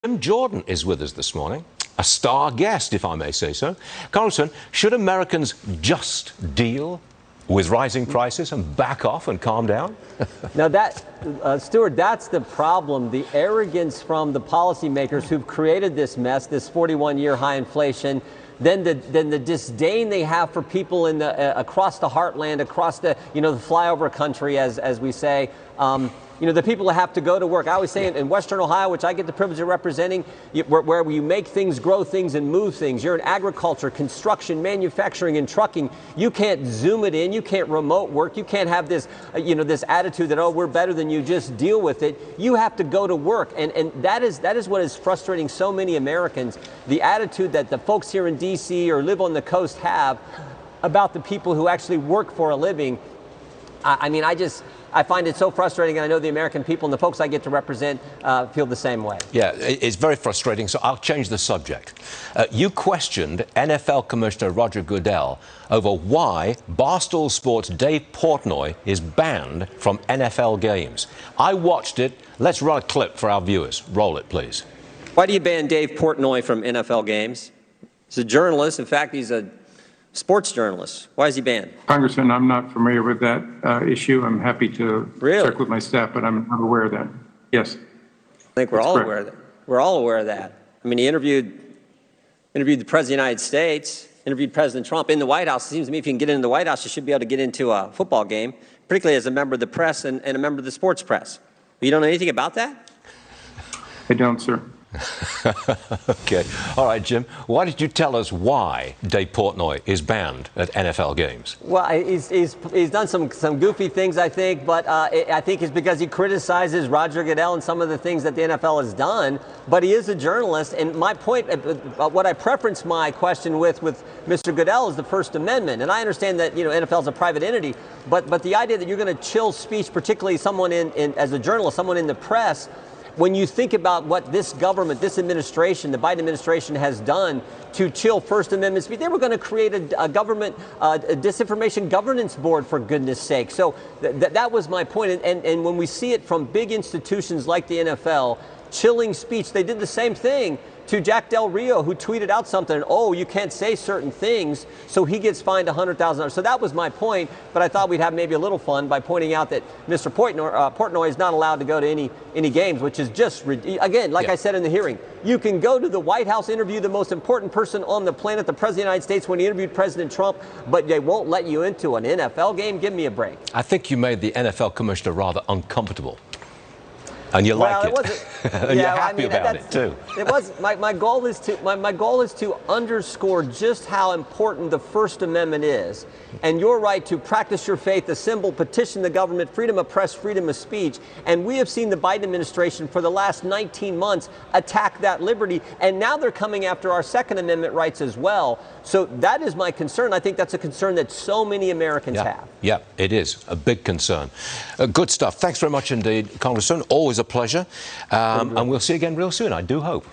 Jim Jordan is with us this morning, a star guest, if I may say so. Congressman, should Americans just deal with rising prices and back off and calm down? Now Stuart, that's the problem. The arrogance from the policymakers who've created this mess, this 41-year high inflation, then the disdain they have for people in the across the heartland, across the the flyover country, as we say. The people that have to go to work. I always say in Western Ohio, which I get the privilege of representing, where you make things, grow things, and move things. You're in agriculture, construction, manufacturing, and trucking. You can't zoom it in. You can't remote work. You can't have this, this attitude that, oh, we're better than you, just deal with it. You have to go to work. And that is what is frustrating so many Americans, the attitude that the folks here in D.C. or live on the coast have about the people who actually work for a living. I find it so frustrating, and I know the American people and the folks I get to represent feel the same way. Yeah, it's very frustrating, so I'll change the subject. You questioned NFL Commissioner Roger Goodell over why Barstool Sports' Dave Portnoy is banned from NFL games. I watched it. Let's run a clip for our viewers. Roll it, please. Why do you ban Dave Portnoy from NFL games? He's a journalist. In fact, he's a sports journalist. Why is he banned? Congressman, I'm not familiar with that issue. I'm happy to check with my staff, but I'm not aware of that. Yes. I think we're all aware of that. We're all aware of that. I mean, he interviewed the President of the United States, interviewed President Trump in the White House. It seems to me if you can get into the White House, you should be able to get into a football game, particularly as a member of the press and a member of the sports press. You don't know anything about that? I don't, sir. Okay. All right, Jim. Why did you tell us why Dave Portnoy is banned at NFL games? Well, he's done some goofy things, I think, but I think it's because he criticizes Roger Goodell and some of the things that the NFL has done. But he is a journalist, and my point, what I preference my question with Mr. Goodell is the First Amendment. And I understand that NFL is a private entity, but the idea that you're going to chill speech, particularly someone as a journalist, someone in the press. When you think about what this government, this administration, the Biden administration has done to chill First Amendment speech, they were going to create a government a disinformation governance board, for goodness sake. So that was my point. And when we see it from big institutions like the NFL, chilling speech, they did the same thing to Jack Del Rio, who tweeted out something, oh, you can't say certain things, so he gets fined $100,000. So that was my point, but I thought we'd have maybe a little fun by pointing out that Mr. Portnoy is not allowed to go to any games, which is just, again, like I said in the hearing, you can go to the White House, interview the most important person on the planet, the President of the United States, when he interviewed President Trump, but they won't let you into an NFL game? Give me a break. I think you made the NFL commissioner rather uncomfortable. And you like it. And you're happy about it too. It was my goal is to underscore just how important the First Amendment is, and your right to practice your faith, assemble, petition the government, freedom of press, freedom of speech. And we have seen the Biden administration for the last 19 months attack that liberty, and now they're coming after our Second Amendment rights as well. So that is my concern. I think that's a concern that so many Americans have. Yeah, it is a big concern. Good stuff. Thanks very much indeed, Congressman. Always a pleasure. And we'll see you again real soon, I do hope.